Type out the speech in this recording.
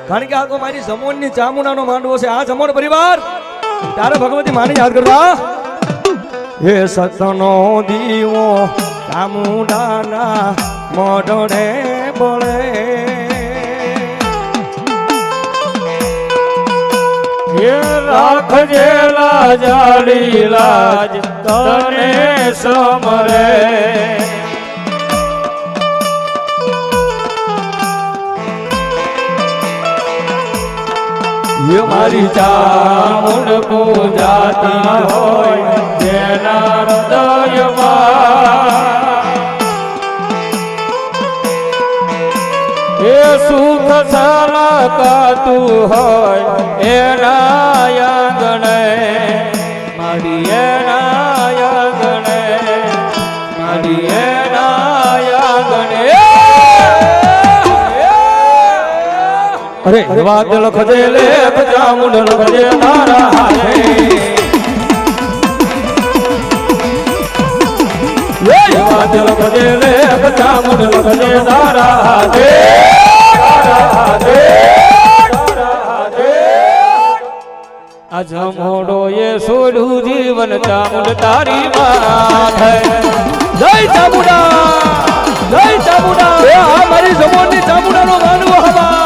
કારણ કે આ તો મારી જમોનની ચામુંડાનો માંડવો છે આ જમોન પરિવાર તારે ભગવતી માને યાદ કરવા એ સતનો દીવો ચામુંડાના મોઢે બળે એ રાખજે લાજાડી લાજ તને સમરે ये મારી ચામુંડ પૂજાતી હોય જેના હૃદયમાં એ સુખ સલાકાતું હોય એના યાગણે મારી એના યાગણે મારી એના યાગણે अरे वाद लखजे लेख चामुंड लखजे तारा हाथे वाद लखजे लेख चामुंड लखजे तारा हाथे आज मोड़ो ये सोडू जीवन चामुंड तारी माथे जय चामुंडा हमारी जमोनी चामुंडा नो गानवो हवा